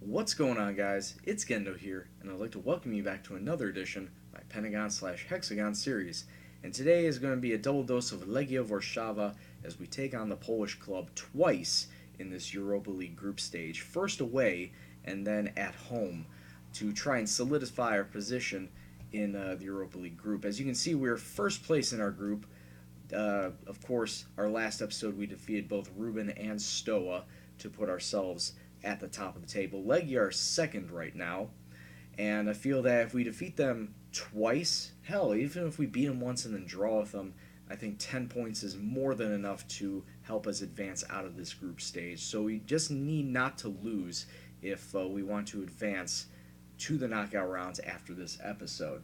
What's going on, guys? It's Gendo here, and I'd like to welcome you back to another edition of my Pentagon/Hexagon series. And today is going to be a double dose of Legia Warszawa as we take on the Polish club twice in this Europa League group stage. First away, and then at home, to try and solidify our position in the Europa League group. As you can see, we're first place in our group. Of course, our last episode we defeated both Ruben and Stoa to put ourselves at the top of the table. Legia are second right now, and I feel that if we defeat them twice, hell, even if we beat them once and then draw with them, I think 10 points is more than enough to help us advance out of this group stage. So we just need not to lose if we want to advance to the knockout rounds after this episode.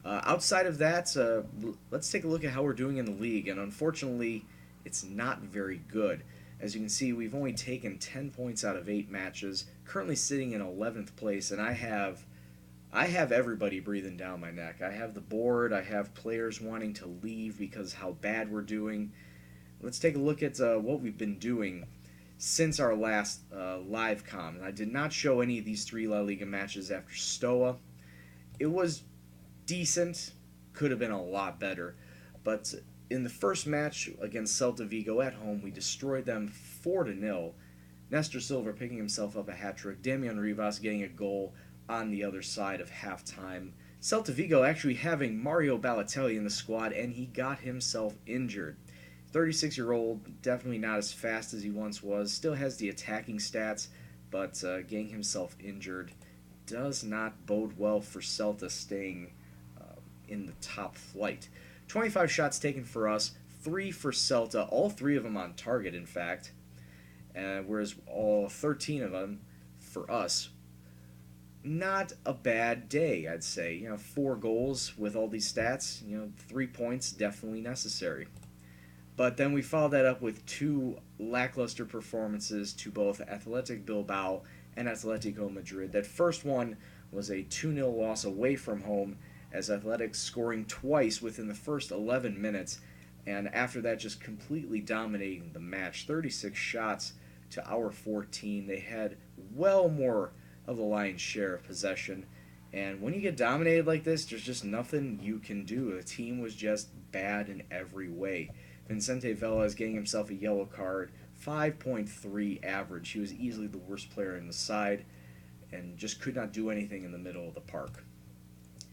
Outside of that, let's take a look at how we're doing in the league, and unfortunately, it's not very good. As you can see, we've only taken 10 points out of 8 matches, currently sitting in 11th place, and I have everybody breathing down my neck. I have the board, I have players wanting to leave because how bad we're doing. Let's take a look at what we've been doing since our last live com. I did not show any of these 3 La Liga matches after Stoa. It was decent, could have been a lot better, but in the first match against Celta Vigo at home, we destroyed them 4-0. Nestor Silva picking himself up a hat-trick, Damian Rivas getting a goal on the other side of halftime. Celta Vigo actually having Mario Balotelli in the squad, and he got himself injured. 36-year-old, definitely not as fast as he once was, still has the attacking stats, but getting himself injured does not bode well for Celta staying in the top flight. 25 shots taken for us, 3 for Celta, all 3 of them on target, in fact, whereas all 13 of them for us. Not a bad day, I'd say. 4 goals with all these stats, 3 points definitely necessary. But then we followed that up with 2 lackluster performances to both Athletic Bilbao and Atletico Madrid. That first one was a 2-0 loss away from home, as Athletics scoring twice within the first 11 minutes, and after that just completely dominating the match. 36 shots to our 14. They had well more of the lion's share of possession, and when you get dominated like this, there's just nothing you can do. The team was just bad in every way. Vicente Velez getting himself a yellow card, 5.3 average. He was easily the worst player in the side, and just could not do anything in the middle of the park.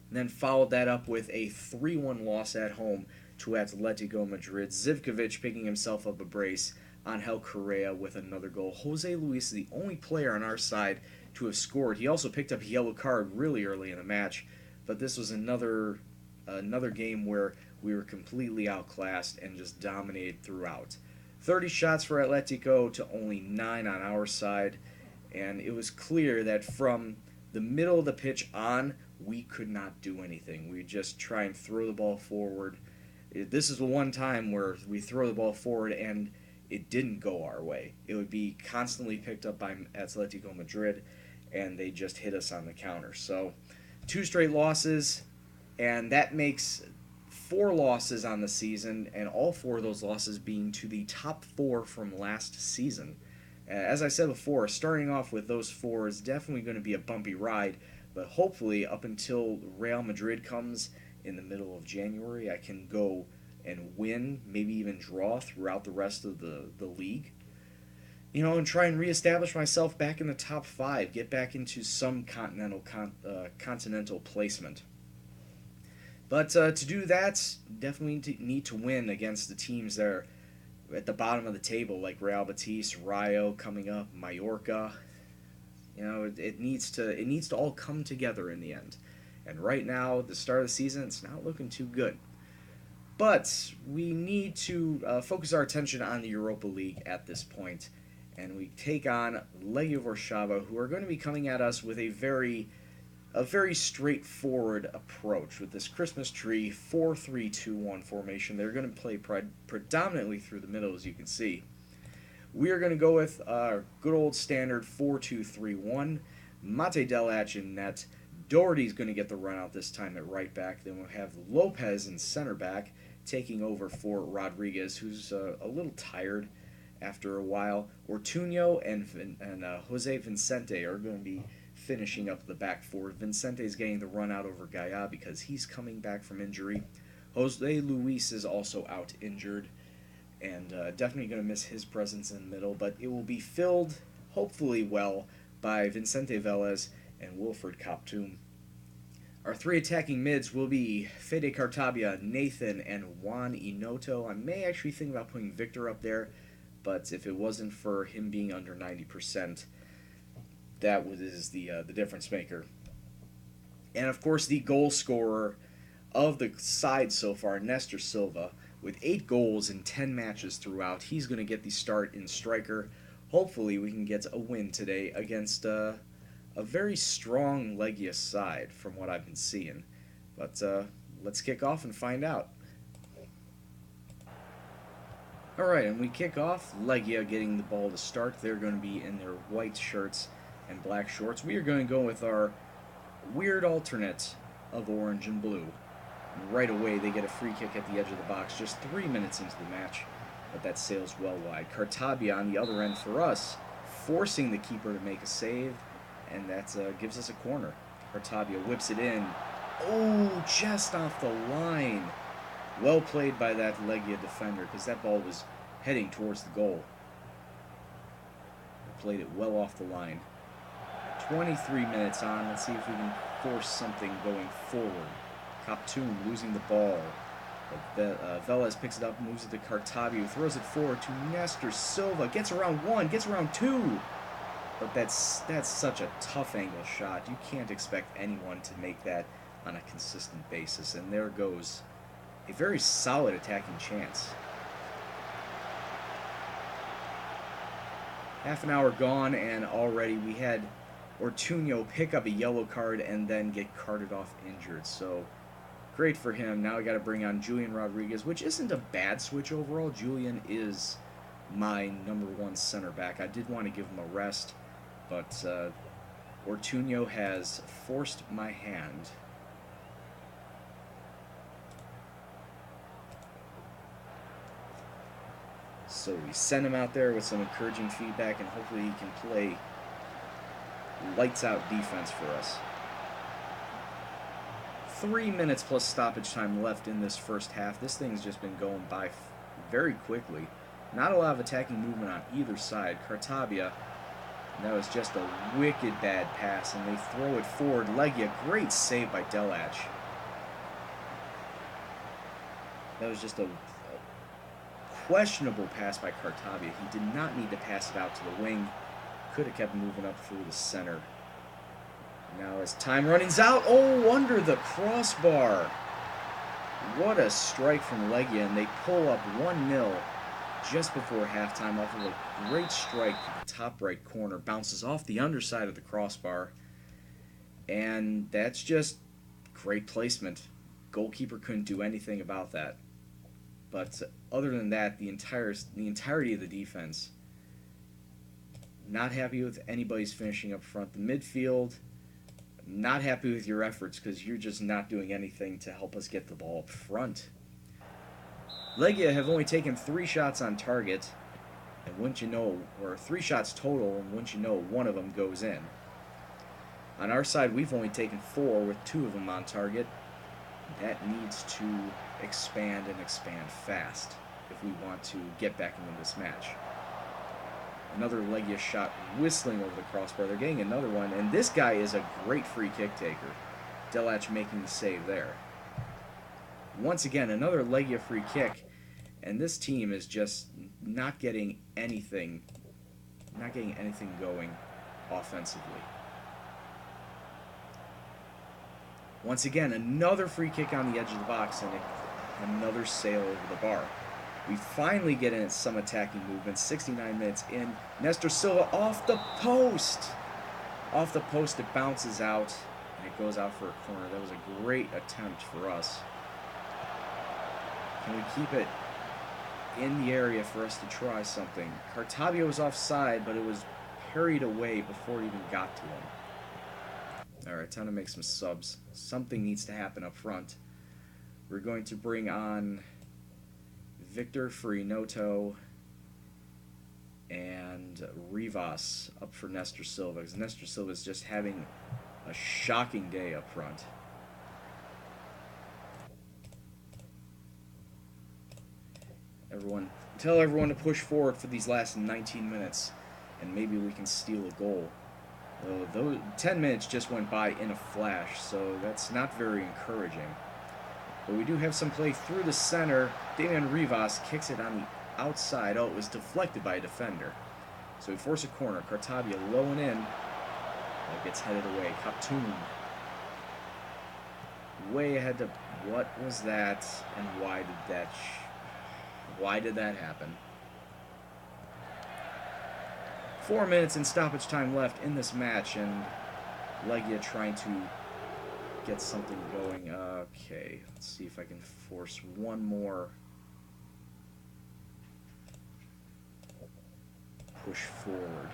And then followed that up with a 3-1 loss at home to Atletico Madrid. Zivkovic picking himself up a brace. Angel Correa with another goal. Jose Luis is the only player on our side to have scored. He also picked up a yellow card really early in the match, but this was another game where we were completely outclassed and just dominated throughout. 30 shots for Atletico to only 9 on our side, and it was clear that from the middle of the pitch on, we could not do anything. We just try and throw the ball forward. This is the one time where we throw the ball forward and it didn't go our way. It would be constantly picked up by Atletico Madrid, and they just hit us on the counter. So 2 straight losses, and that makes 4 losses on the season, and all 4 of those losses being to the top 4 from last season. As I said before, starting off with those 4 is definitely going to be a bumpy ride, but hopefully up until Real Madrid comes in the middle of January, I can go and win, maybe even draw throughout the rest of the league. And try and reestablish myself back in the top 5, get back into some continental placement. But to do that, definitely need to win against the teams that are at the bottom of the table, like Real Betis, Rayo coming up, Mallorca. It needs to all come together in the end. And right now, the start of the season, it's not looking too good. But we need to focus our attention on the Europa League at this point, and we take on Legia Warszawa, who are going to be coming at us with a very straightforward approach with this Christmas tree 4-3-2-1 formation. They're going to play predominantly through the middle, as you can see. We are going to go with our good old standard 4-2-3-1. Mate Delac in net. Doherty's going to get the run out this time at right back. Then we'll have Lopez in center back, taking over for Rodriguez, who's a little tired after a while. Ortuño and Jose Vicente are going to be finishing up the back four. Vincente's getting the run out over Gaia because he's coming back from injury. Jose Luis is also out injured, and definitely going to miss his presence in the middle, but it will be filled, hopefully well, by Vicente Velez and Wilfred Koptum. Our three attacking mids will be Fede Cartabia, Nathan, and Juan Inoto. I may actually think about putting Victor up there, but if it wasn't for him being under 90%, that is the difference maker. And of course, the goal scorer of the side so far, Nestor Silva, with 8 goals in 10 matches throughout. He's going to get the start in striker. Hopefully we can get a win today against a very strong Legia side from what I've been seeing. But let's kick off and find out. Alright, and we kick off. Legia getting the ball to start. They're going to be in their white shirts and black shorts. We are going to go with our weird alternate of orange and blue. And right away they get a free kick at the edge of the box just 3 minutes into the match, but that sails well wide. Cartabia on the other end for us, forcing the keeper to make a save, and that gives us a corner. Cartabia whips it in. Oh, just off the line. Well played by that Legia defender, because that ball was heading towards the goal. Played it well off the line. 23 minutes on. Let's see if we can force something going forward. Koptum losing the ball. Velez picks it up, moves it to Cartabia, throws it forward to Nestor Silva. Gets around one, gets around two. But that's such a tough angle shot. You can't expect anyone to make that on a consistent basis. And there goes a very solid attacking chance. Half an hour gone, and already we had Ortuño pick up a yellow card and then get carted off injured. So great for him. Now I got to bring on Julian Rodriguez, which isn't a bad switch overall. Julian is my #1 center back. I did want to give him a rest, but Ortuño has forced my hand. So we send him out there with some encouraging feedback, and hopefully he can play lights out defense for us. 3 minutes plus stoppage time left in this first half. This thing's just been going by very quickly. Not a lot of attacking movement on either side. Cartabia, that was just a wicked bad pass, and they throw it forward. Legia, great save by Delach. That was just a questionable pass by Cartabia. He did not need to pass it out to the wing. Could have kept moving up through the center. Now as time runs out, oh, under the crossbar. What a strike from Legia, and they pull up 1-0 just before halftime off of a great strike to the top right corner. Bounces off the underside of the crossbar, and that's just great placement. Goalkeeper couldn't do anything about that. But other than that, the entirety of the defense, not happy with anybody's finishing up front. The midfield, not happy with your efforts because you're just not doing anything to help us get the ball up front. Legia have only taken 3 shots on target, and wouldn't you know, or 3 shots total, and wouldn't you know, 1 of them goes in. On our side, we've only taken 4 with 2 of them on target. That needs to expand and expand fast if we want to get back into this match. Another Legia shot whistling over the crossbar. They're getting another one, and this guy is a great free kick taker. Delach making the save there. Once again, another Legia free kick, and this team is just not getting anything going offensively. Once again, another free kick on the edge of the box, and another sail over the bar. We finally get in some attacking movement. 69 minutes in. Nestor Silva off the post. Off the post, it bounces out, and it goes out for a corner. That was a great attempt for us. Can we keep it in the area for us to try something? Cartabia was offside, but it was parried away before it even got to him. Alright, time to make some subs. Something needs to happen up front. We're going to bring on Victor for Inoto. And Rivas up for Nestor Silva, because Nestor Silva is just having a shocking day up front. Tell everyone to push forward for these last 19 minutes, and maybe we can steal a goal. Those 10 minutes just went by in a flash, so that's not very encouraging. But we do have some play through the center. Damian Rivas kicks it on the outside. Oh, it was deflected by a defender. So we force a corner. Cartabia low and in. That gets headed away. Kaptoum way ahead to... What was that? And why did that happen? 4 minutes in stoppage time left in this match, and Legia trying to get something going. Okay, let's see if I can force one more push forward.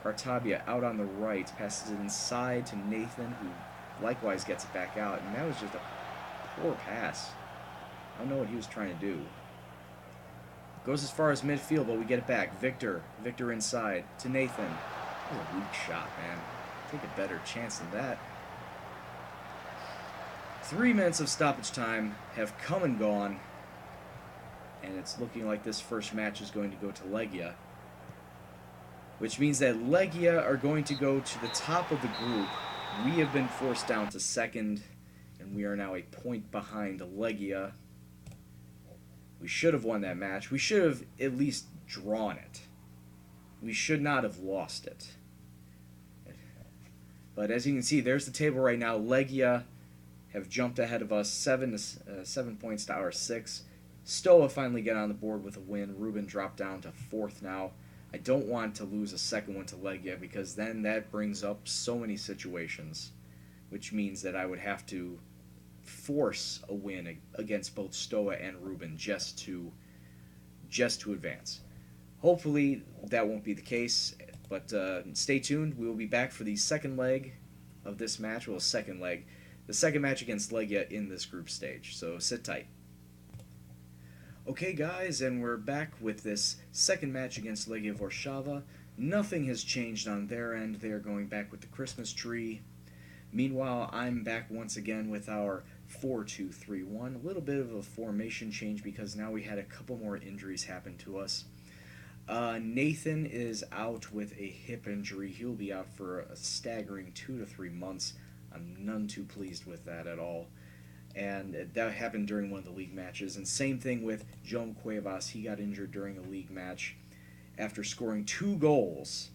Cartabia out on the right, passes it inside to Nathan, who likewise gets it back out, and that was just a poor pass. I don't know what he was trying to do. Goes as far as midfield, but we get it back. Victor inside to Nathan. That was a weak shot, man. Take a better chance than that. 3 minutes of stoppage time have come and gone, and it's looking like this first match is going to go to Legia, which means that Legia are going to go to the top of the group. We have been forced down to second, and we are now a point behind Legia. We should have won that match. We should have at least drawn it. We should not have lost it. But as you can see, there's the table right now. Legia have jumped ahead of us 7 points to our 6. Stoa finally get on the board with a win. Ruben dropped down to 4th now. I don't want to lose a second one to Legia, because then that brings up so many situations, which means that I would have to force a win against both Stoa and Ruben just to advance. Hopefully that won't be the case, but stay tuned. We will be back for the second leg of this match. Well, second leg. The second match against Legia in this group stage, so sit tight. Okay, guys, and we're back with this second match against Legia Warszawa. Nothing has changed on their end. They are going back with the Christmas tree. Meanwhile, I'm back once again with our 4-2-3-1. A little bit of a formation change because now we had a couple more injuries happen to us. Nathan is out with a hip injury. He'll be out for a staggering 2 to 3 months. I'm none too pleased with that at all. And that happened during one of the league matches. And same thing with Joan Cuevas. He got injured during a league match after scoring 2 goals.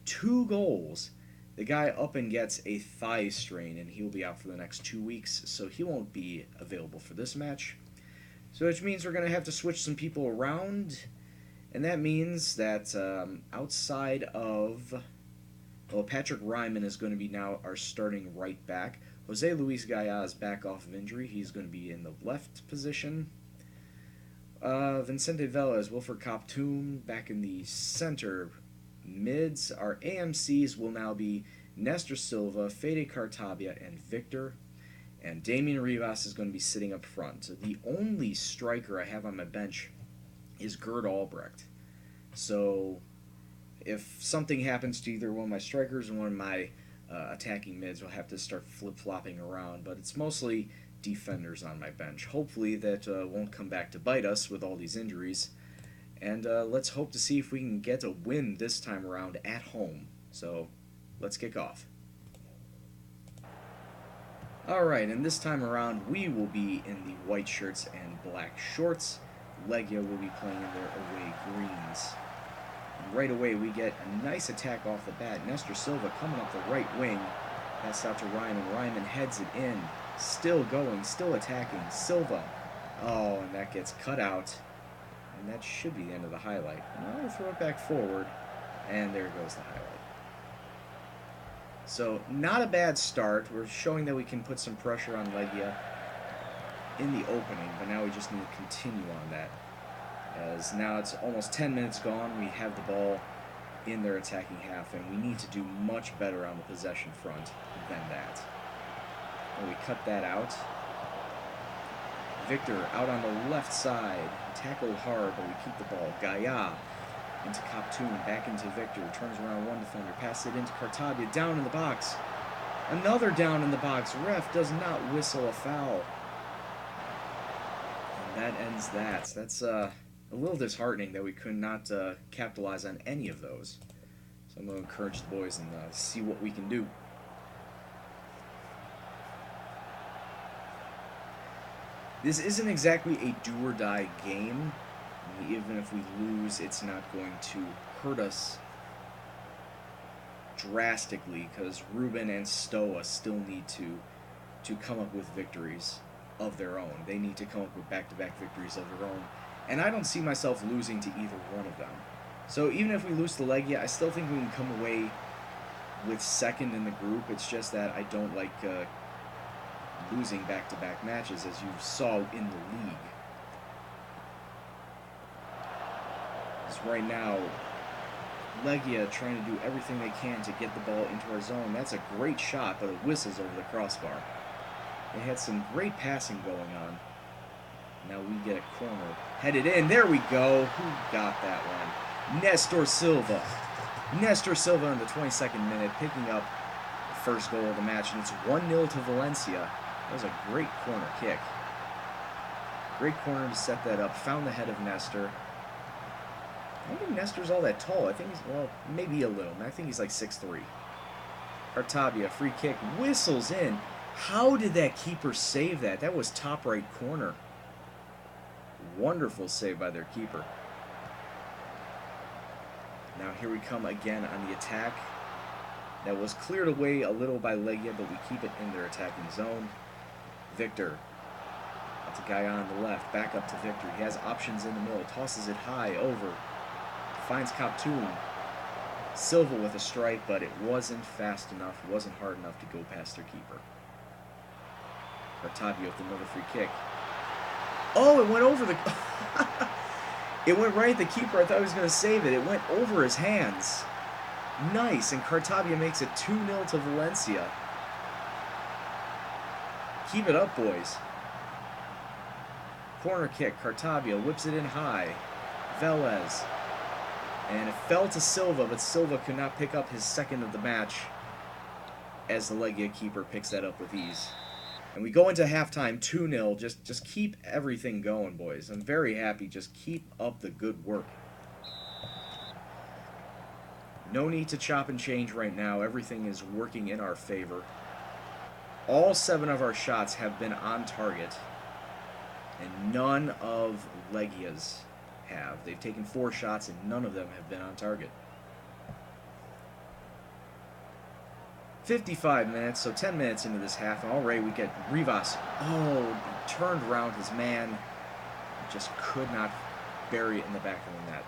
2 goals. The guy up and gets a thigh strain, and he'll be out for the next 2 weeks, so he won't be available for this match. So which means we're going to have to switch some people around, and that means that outside of... Well, Patrick Ryman is going to be now our starting right back. Jose Luis Gaya is back off of injury. He's going to be in the left position. Vicente Velez, Wilfred Kaptoum back in the center mids. Our AMCs will now be Nestor Silva, Fede Cartabia, and Victor. And Damian Rivas is going to be sitting up front. The only striker I have on my bench is Gerd Albrecht. So if something happens to either one of my strikers or one of my attacking mids, we'll have to start flip-flopping around. But it's mostly defenders on my bench. Hopefully that won't come back to bite us with all these injuries. And let's hope to see if we can get a win this time around at home. So let's kick off. Alright, and this time around we will be in the white shirts and black shorts. Legia will be playing in their away greens. And right away we get a nice attack off the bat. Nestor Silva coming up the right wing. Pass out to Ryman. Ryman heads it in. Still going, still attacking. Silva. Oh, and that gets cut out. And that should be the end of the highlight. Now we'll throw it back forward. And there goes the highlight. So, not a bad start. We're showing that we can put some pressure on Legia in the opening, but now we just need to continue on that. As now it's almost 10 minutes gone, we have the ball in their attacking half, and we need to do much better on the possession front than that. And we cut that out. Victor out on the left side, tackled hard, but we keep the ball. Gaya into Koptun, back into Victor, turns around one defender, passes it into Cartabia, down in the box. Another down in the box. Ref does not whistle a foul. And that ends that. That's a little disheartening that we could not capitalize on any of those. So I'm going to encourage the boys and see what we can do. This isn't exactly a do-or-die game. Even if we lose, it's not going to hurt us drastically, because Ruben and Stoa still need to come up with victories of their own. They need to come up with back-to-back victories of their own. And I don't see myself losing to either one of them. So even if we lose to Legia, I still think we can come away with second in the group. It's just that I don't like losing back-to-back matches, as you saw in the league. Because right now, Legia trying to do everything they can to get the ball into our zone. That's a great shot, but it whistles over the crossbar. They had some great passing going on. Now we get a corner. Headed in. There we go. Who got that one? Nestor Silva. Nestor Silva in the 22nd minute, picking up the first goal of the match, and it's 1-0 to Valencia. That was a great corner kick. Great corner to set that up. Found the head of Nestor. I don't think Nestor's all that tall. I think he's, well, maybe a little. I think he's like 6'3". Cartabia, free kick, whistles in. How did that keeper save that? That was top right corner. Wonderful save by their keeper. Now here we come again on the attack. That was cleared away a little by Legia, but we keep it in their attacking zone. Victor. That's a guy on the left. Back up to Victor. He has options in the middle. Tosses it high over. Finds Koptun. Silva with a strike, but it wasn't fast enough. It wasn't hard enough to go past their keeper. Cartabia with another free kick. Oh, it went over the... It went right at the keeper. I thought he was going to save it. It went over his hands. Nice, and Cartabia makes it 2-0 to Valencia. Keep it up, boys. Corner kick. Cartabia whips it in high. Velez. And it fell to Silva, but Silva could not pick up his second of the match as the Legia keeper picks that up with ease. And we go into halftime 2-0. Just keep everything going, boys. I'm very happy. Just keep up the good work. No need to chop and change right now. Everything is working in our favor. All 7 of our shots have been on target, and none of Legia's have. They've taken 4 shots, and none of them have been on target. 55 minutes, so 10 minutes into this half, and already we get Rivas. Oh, he turned around his man. Just could not bury it in the back of the net.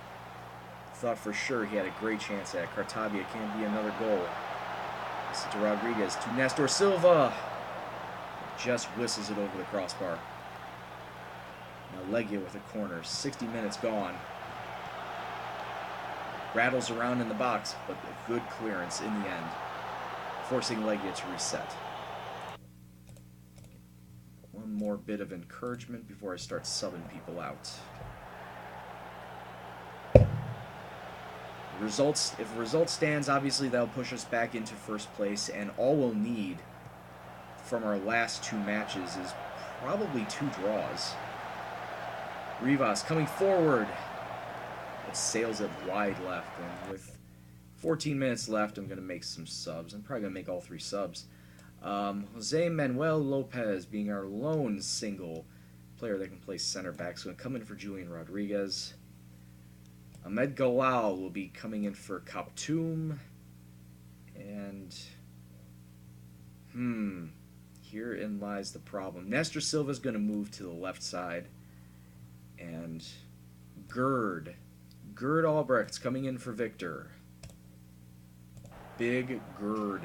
Thought for sure he had a great chance at it. Cartabia can be another goal. This is to Rodriguez, to Nestor Silva. Just whistles it over the crossbar. Now Legia with a corner. 60 minutes gone. Rattles around in the box, but a good clearance in the end, forcing Legia to reset. One more bit of encouragement before I start subbing people out. Results, if the result stands, obviously that'll push us back into first place, and all we'll need from our last 2 matches is probably 2 draws. Rivas coming forward. It sails it wide left, and with 14 minutes left, I'm going to make some subs. I'm probably going to make all 3 subs. Jose Manuel Lopez being our lone single player that can play center back, so I'm coming in for Julian Rodriguez. Ahmed Galal will be coming in for Koptun. And, herein lies the problem. Nestor Silva is going to move to the left side. And Gerd Albrecht's coming in for Victor. Big Gerd.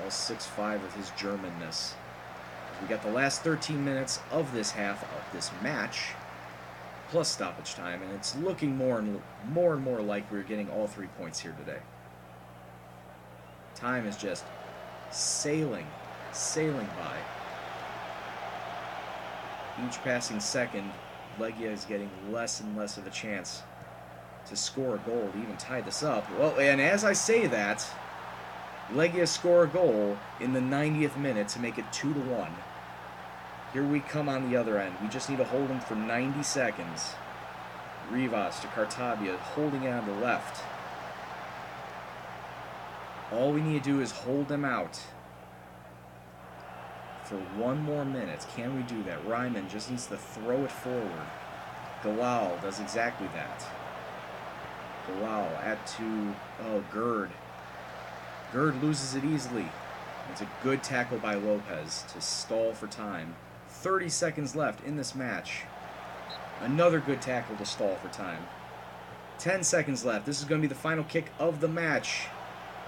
All 6'5" with his Germanness. We got the last 13 minutes of this half of this match, plus stoppage time, and it's looking more and more like we're getting all 3 points here today. Time is just sailing by. Each passing second Legia is getting less and less of a chance to score a goal to even tie this up. Well, and as I say that, Legia score a goal in the 90th minute to make it 2-1. Here we come on the other end. We just need to hold them for 90 seconds. Rivas to Cartabia, holding it on the left. All we need to do is hold them out for one more minute. Can we do that? Ryman just needs to throw it forward. Galal does exactly that. Galal Gerd. Gerd loses it easily. It's a good tackle by Lopez to stall for time. 30 seconds left in this match. Another good tackle to stall for time. 10 seconds left. This is going to be the final kick of the match.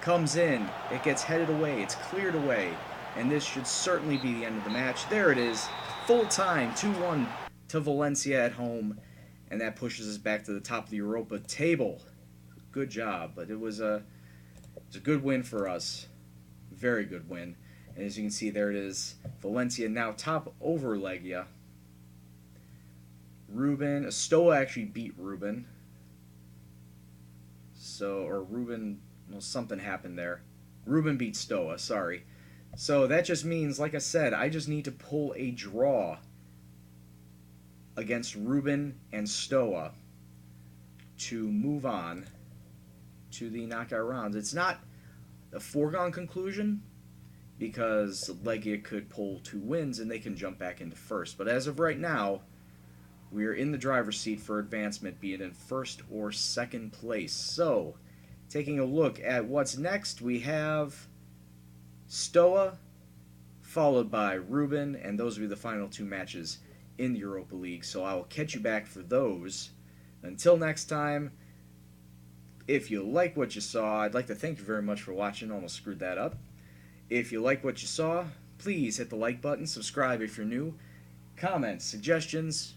Comes in. It gets headed away. It's cleared away. And this should certainly be the end of the match. There it is. Full time. 2-1 to Valencia at home. And that pushes us back to the top of the Europa table. Good job. But it was a good win for us. Very good win. And as you can see, there it is. Valencia now top over Legia. Ruben, Stoa actually beat Ruben. Something happened there. Ruben beat Stoa, sorry. So that just means, like I said, I just need to pull a draw against Ruben and Stoa to move on to the knockout rounds. It's not a foregone conclusion, because Legia could pull 2 wins and they can jump back into first. But as of right now, we are in the driver's seat for advancement, be it in first or second place. So, taking a look at what's next, we have Stoa, followed by Ruben, and those will be the final 2 matches in the Europa League. So I will catch you back for those. Until next time, if you like what you saw, I'd like to thank you very much for watching. Almost screwed that up. If you like what you saw, please hit the like button, subscribe if you're new, comments, suggestions,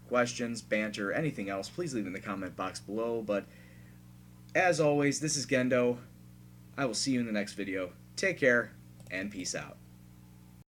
questions, banter, anything else, please leave in the comment box below. But as always, this is Gendo. I will see you in the next video. Take care, and peace out.